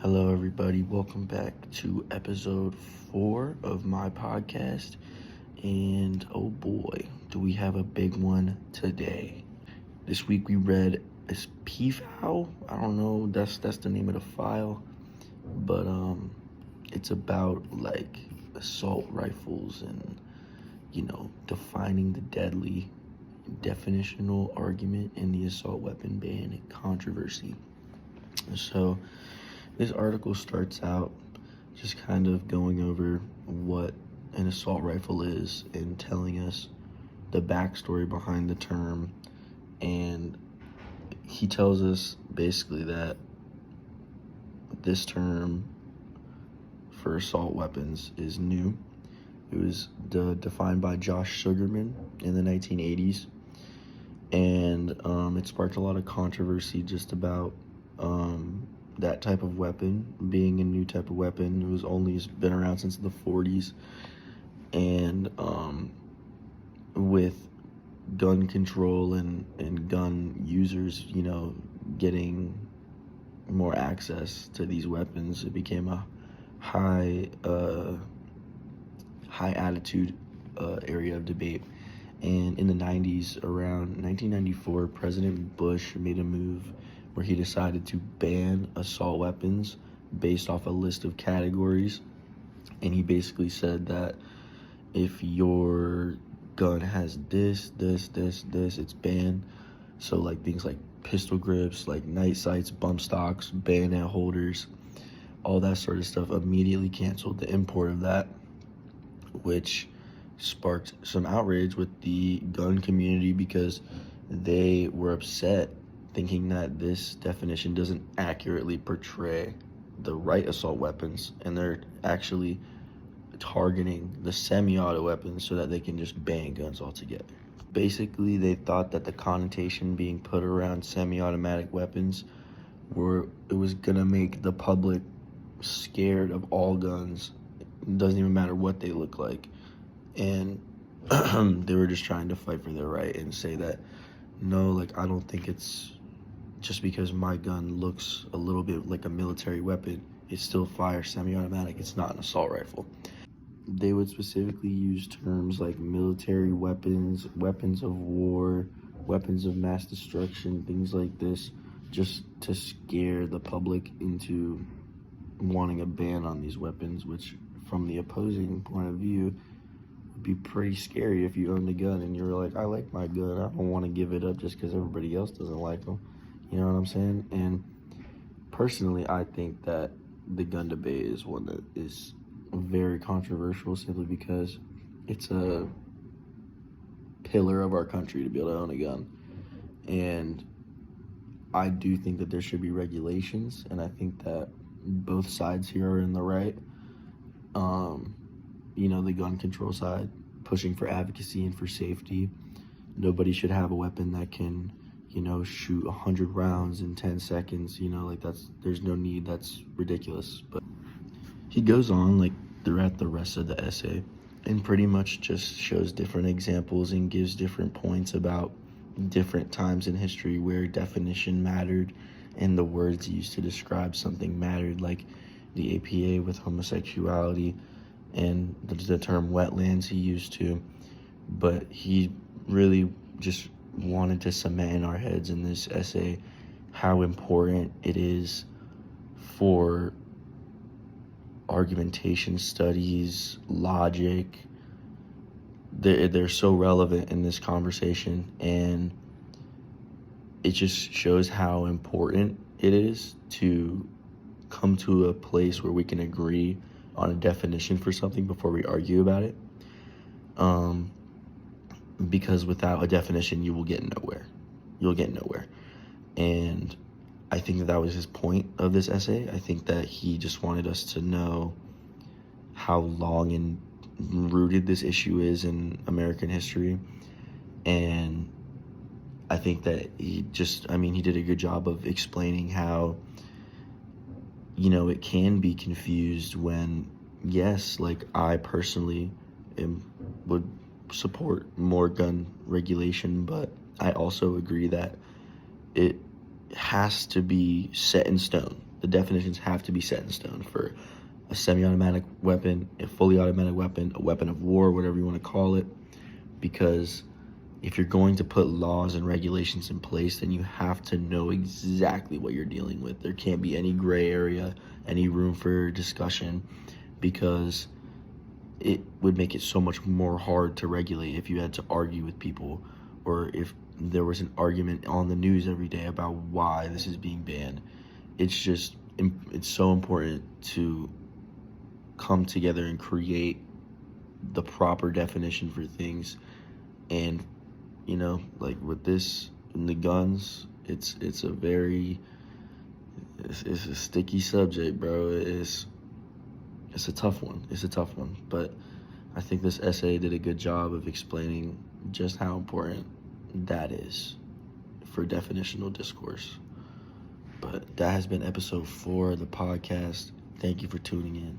Hello, everybody. Welcome back to episode 4 of my podcast. And oh boy, do we have a big one today. This week we read this PFAO. I don't know, that's the name of the file. But it's about like assault rifles and defining the deadly definitional argument in the assault weapon ban controversy. So this article starts out just kind of going over what an assault rifle is and telling us the backstory behind the term. And he tells us basically that this term for assault weapons is new. It was defined by Josh Sugarman in the 1980s. And it sparked a lot of controversy just about that type of weapon being a new type of weapon. It was only been around since the 40s. And with gun control and gun users, getting more access to these weapons, it became a high attitude area of debate. And in the 90s, around 1994, President Bush made a move where he decided to ban assault weapons based off a list of categories. And he basically said that if your gun has this, it's banned. So like things like pistol grips, like night sights, bump stocks, bayonet holders, all that sort of stuff immediately canceled the import of that, which sparked some outrage with the gun community because they were upset, thinking that this definition doesn't accurately portray the right assault weapons, and they're actually targeting the semi-auto weapons so that they can just ban guns altogether. Basically, they thought that the connotation being put around semi-automatic weapons it was gonna make the public scared of all guns. It doesn't even matter what they look like. And they were just trying to fight for their right and say that, no, like, I don't think it's just because my gun looks a little bit like a military weapon, it still fires semi-automatic, it's not an assault rifle. They would specifically use terms like military weapons, weapons of war, weapons of mass destruction, things like this, just to scare the public into wanting a ban on these weapons, which from the opposing point of view would be pretty scary if you owned a gun and you're like, I like my gun, I don't want to give it up just because everybody else doesn't like them. You know what I'm saying? And personally, I think that the gun debate is one that is very controversial simply because it's a pillar of our country to be able to own a gun. And I do think that there should be regulations, and I think that both sides here are in the right. The gun control side, pushing for advocacy and for safety. Nobody should have a weapon that can shoot 100 rounds in 10 seconds, there's no need, that's ridiculous. But he goes on, like, throughout the rest of the essay and pretty much just shows different examples and gives different points about different times in history where definition mattered and the words used to describe something mattered, like the APA with homosexuality and the term wetlands he used to. But he really just wanted to cement in our heads in this essay how important it is for argumentation studies, logic. They're so relevant in this conversation, and it just shows how important it is to come to a place where we can agree on a definition for something before we argue about it. Because without a definition, you will get nowhere. You'll get nowhere. And I think that was his point of this essay. I think that he just wanted us to know how long and rooted this issue is in American history. And I think that he did a good job of explaining how, it can be confused when, yes, like I personally would support more gun regulation, but I also agree that it has to be set in stone. The definitions have to be set in stone for a semi-automatic weapon, a fully automatic weapon, a weapon of war, whatever you want to call it, because if you're going to put laws and regulations in place, then you have to know exactly what you're dealing with. There can't be any gray area, any room for discussion, because it would make it so much more hard to regulate if you had to argue with people, or if there was an argument on the news every day about why this is being banned. It's so important to come together and create the proper definition for things. And like with this and the guns, it's a sticky subject, bro. It's a tough one. But I think this essay did a good job of explaining just how important that is for definitional discourse. But that has been episode 4 of the podcast. Thank you for tuning in.